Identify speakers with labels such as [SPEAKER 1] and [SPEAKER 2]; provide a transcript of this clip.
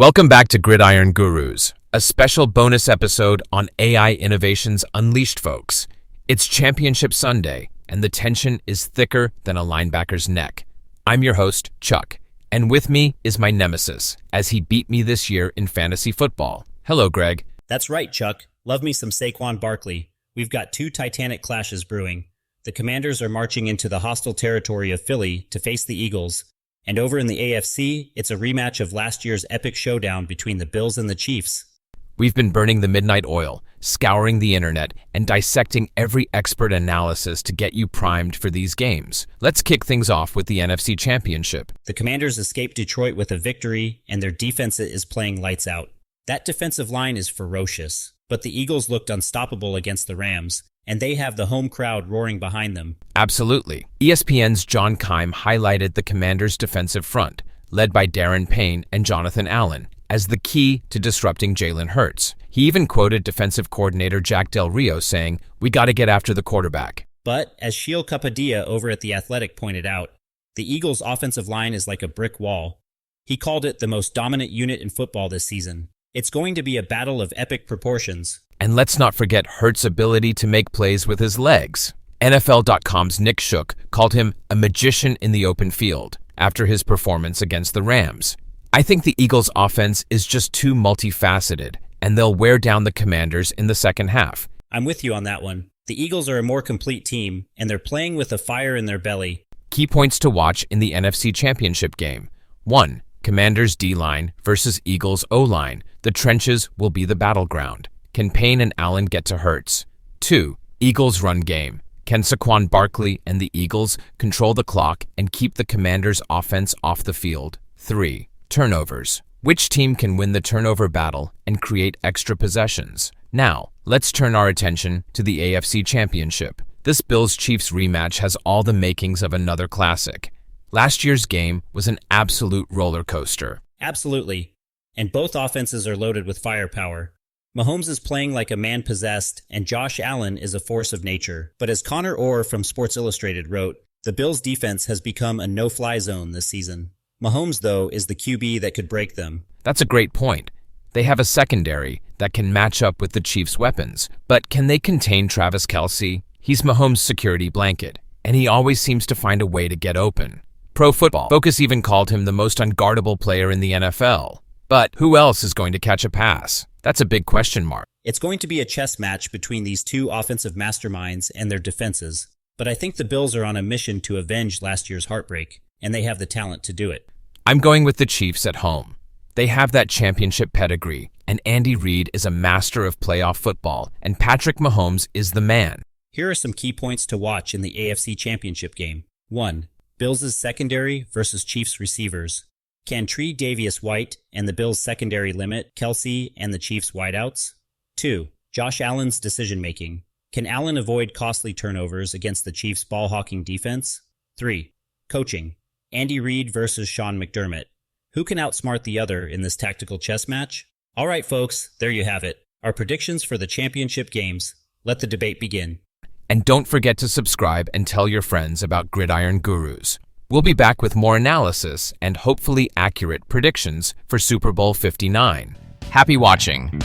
[SPEAKER 1] Welcome back to Gridiron Gurus, a special bonus episode on AI innovations unleashed, folks. It's Championship Sunday, and the tension is thicker than a linebacker's neck. I'm your host, Chuck, and with me is my nemesis, as he beat me this year in fantasy football. Hello, Greg.
[SPEAKER 2] That's right, Chuck. Love me some Saquon Barkley. We've got two titanic clashes brewing. The Commanders are marching into the hostile territory of Philly to face the Eagles. And over in the AFC, it's a rematch of last year's epic showdown between the Bills and the Chiefs.
[SPEAKER 1] We've been burning the midnight oil, scouring the internet, and dissecting every expert analysis to get you primed for these games. Let's kick things off with the NFC Championship.
[SPEAKER 2] The Commanders escaped Detroit with a victory, and their defense is playing lights out. That defensive line is ferocious, but the Eagles looked unstoppable against the Rams, and they have the home crowd roaring behind them.
[SPEAKER 1] Absolutely. ESPN's John Keim highlighted the Commanders' defensive front, led by Darren Payne and Jonathan Allen, as the key to disrupting Jalen Hurts. He even quoted defensive coordinator Jack Del Rio saying, "We got to get after the quarterback."
[SPEAKER 2] But, as Sheil Kapadia over at The Athletic pointed out, the Eagles' offensive line is like a brick wall. He called it the most dominant unit in football this season. It's going to be a battle of epic proportions.
[SPEAKER 1] And let's not forget Hurts' ability to make plays with his legs. NFL.com's Nick Shook called him a magician in the open field after his performance against the Rams. I think the Eagles' offense is just too multifaceted, and they'll wear down the Commanders in the second half.
[SPEAKER 2] I'm with you on that one. The Eagles are a more complete team, and they're playing with a fire in their belly.
[SPEAKER 1] Key points to watch in the NFC Championship game. 1. Commanders' D-line versus Eagles' O-line. The trenches will be the battleground. Can Payne and Allen get to Hurts? 2. Eagles' run game. Can Saquon Barkley and the Eagles control the clock and keep the Commanders' offense off the field? 3. Turnovers. Which team can win the turnover battle and create extra possessions? Now, let's turn our attention to the AFC Championship. This Bills-Chiefs rematch has all the makings of another classic. Last year's game was an absolute roller coaster.
[SPEAKER 2] Absolutely. And both offenses are loaded with firepower. Mahomes is playing like a man possessed, and Josh Allen is a force of nature. But as Connor Orr from Sports Illustrated wrote, the Bills' defense has become a no-fly zone this season. Mahomes, though, is the QB that could break them.
[SPEAKER 1] That's a great point. They have a secondary that can match up with the Chiefs' weapons. But can they contain Travis Kelce? He's Mahomes' security blanket, and he always seems to find a way to get open. Pro Football Focus even called him the most unguardable player in the NFL. But who else is going to catch a pass? That's a big question mark.
[SPEAKER 2] It's going to be a chess match between these two offensive masterminds and their defenses. But I think the Bills are on a mission to avenge last year's heartbreak, and they have the talent to do it.
[SPEAKER 1] I'm going with the Chiefs at home. They have that championship pedigree, and Andy Reid is a master of playoff football, and Patrick Mahomes is the man.
[SPEAKER 2] Here are some key points to watch in the AFC Championship game. 1. Bills' secondary versus Chiefs receivers. Can Tre'Davious White and the Bills' secondary limit Kelce and the Chiefs' wideouts? 2. Josh Allen's decision-making. Can Allen avoid costly turnovers against the Chiefs' ball-hawking defense? 3. Coaching. Andy Reid versus Sean McDermott. Who can outsmart the other in this tactical chess match? All right, folks, there you have it. Our predictions for the championship games. Let the debate begin.
[SPEAKER 1] And don't forget to subscribe and tell your friends about Gridiron Gurus. We'll be back with more analysis and hopefully accurate predictions for Super Bowl 59. Happy watching!